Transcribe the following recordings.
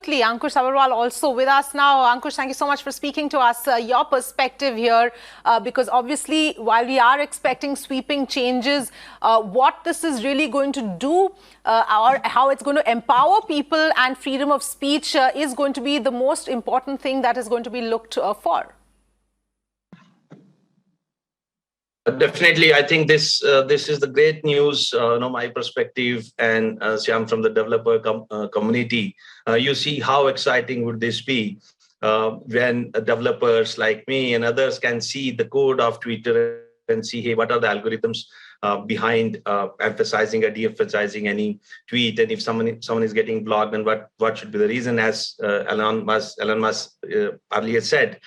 Ankush Sabharwal also with us now. Ankush, thank you so much for speaking to us. Your perspective here, because obviously while we are expecting sweeping changes, what this is really going to do or how it's going to empower people and freedom of speech is going to be the most important thing that is going to be looked for. Definitely, I think this is the great news. My perspective, and Syam from the developer community. You see how exciting would this be when developers like me and others can see the code of Twitter and see, hey, what are the algorithms behind emphasizing or de-emphasizing any tweet, and if someone is getting blocked, and what should be the reason, as Elon Musk earlier said.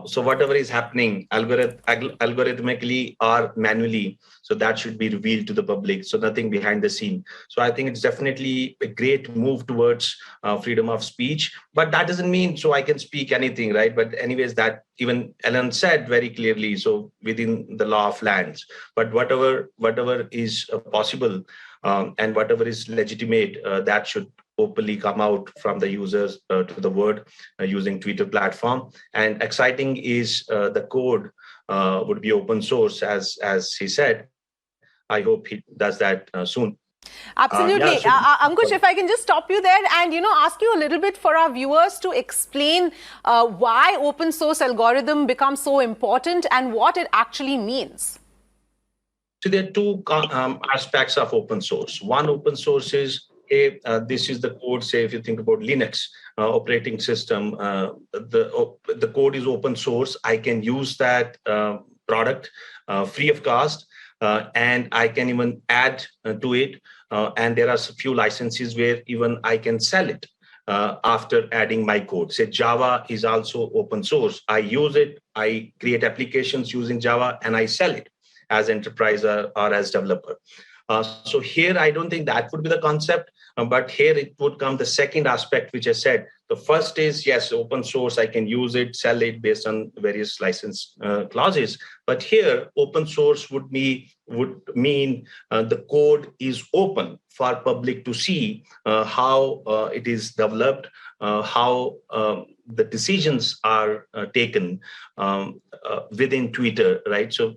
So whatever is happening algorithmically or manually, so that should be revealed to the public. So nothing behind the scene. So I think it's definitely a great move towards freedom of speech. But that doesn't mean so I can speak anything, right? But anyways, that even Elon said very clearly. So within the law of lands, but whatever is possible and whatever is legitimate, that should openly come out from the users to the word using Twitter platform. And exciting is the code would be open source, as he said. I hope he does that soon. Absolutely. Ankush, if I can just stop you there and, ask you a little bit for our viewers to explain why open source algorithm becomes so important and what it actually means. So there are two aspects of open source. One, open source is this is the code. Say if you think about Linux operating system, the code is open source. I can use that product free of cost, and I can even add to it. And there are a few licenses where even I can sell it after adding my code. Say Java is also open source. I use it. I create applications using Java, and I sell it as enterprise or as developer. So here, I don't think that would be the concept, but here it would come the second aspect, which I said. The first is, yes, open source, I can use it, sell it based on various license clauses. But here, open source would mean the code is open for public to see how it is developed, how the decisions are taken within Twitter, right? So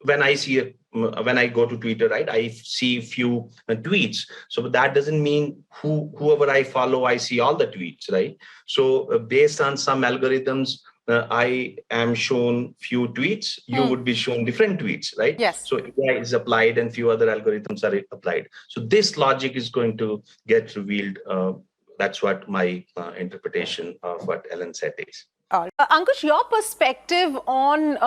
when I go to Twitter, right, I see few tweets. So that doesn't mean whoever I follow, I see all the tweets, right? So based on some algorithms, I am shown few tweets, you would be shown different tweets, right? Yes. So AI is applied and few other algorithms are applied. So this logic is going to get revealed. That's what my interpretation of what Ellen said is. Ankush, your perspective on,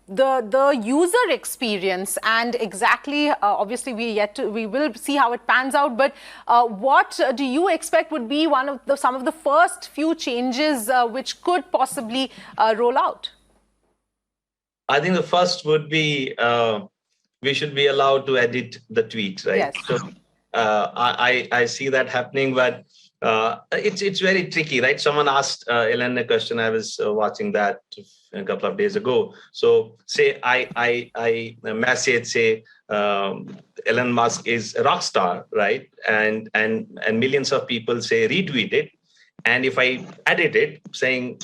the user experience and exactly, obviously we will see how it pans out, but what do you expect would be some of the first few changes which could possibly roll out? I think the first would be we should be allowed to edit the tweets, right? Yes. So I see that happening, but it's very tricky, right? Someone asked Ellen a question. I was watching that a couple of days ago. So say I message, say Elon Musk is a rock star, right? And millions of people say retweet it. And if I edit it saying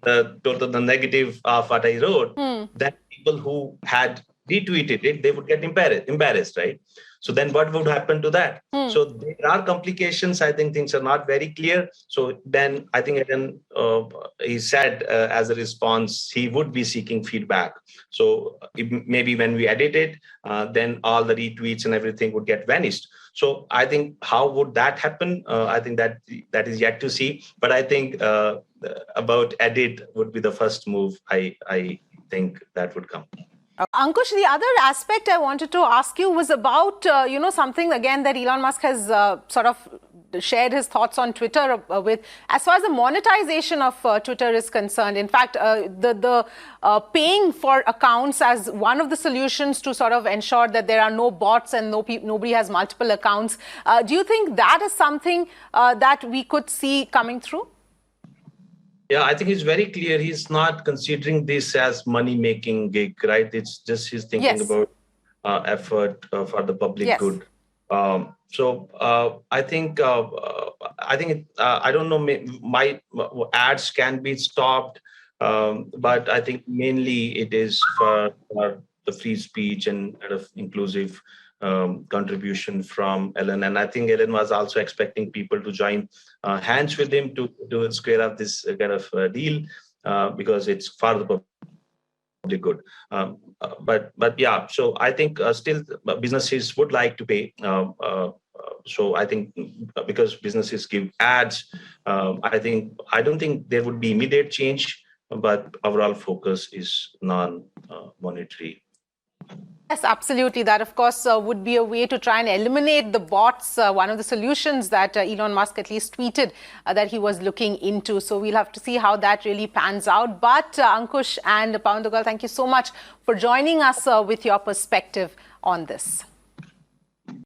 the negative of what I wrote, then people who had retweeted it, they would get embarrassed, right? So then what would happen to that? So there are complications. I think things are not very clear. So then I think again, he said as a response, he would be seeking feedback. So maybe when we edit it, then all the retweets and everything would get vanished. So I think how would that happen? I think that is yet to see. But I think about edit would be the first move. I think that would come. Ankush, the other aspect I wanted to ask you was about, something again that Elon Musk has sort of shared his thoughts on Twitter with, as far as the monetization of Twitter is concerned. In fact, the paying for accounts as one of the solutions to sort of ensure that there are no bots and nobody has multiple accounts. Do you think that is something that we could see coming through? Yeah, I think it's very clear he's not considering this as money-making gig, right? It's just he's thinking about effort for the public good. I think I don't know. My ads can be stopped, but I think mainly it is for the free speech and kind of inclusive contribution from Ellen. And I think Ellen was also expecting people to join hands with him to square up this kind of deal because it's for the public good. But yeah, so I think still businesses would like to pay. So I think because businesses give ads, I don't think there would be immediate change, but overall focus is non-monetary. Yes, absolutely. That, of course, would be a way to try and eliminate the bots. One of the solutions that Elon Musk at least tweeted that he was looking into. So we'll have to see how that really pans out. But Ankush and Pawan Dugal, thank you so much for joining us with your perspective on this.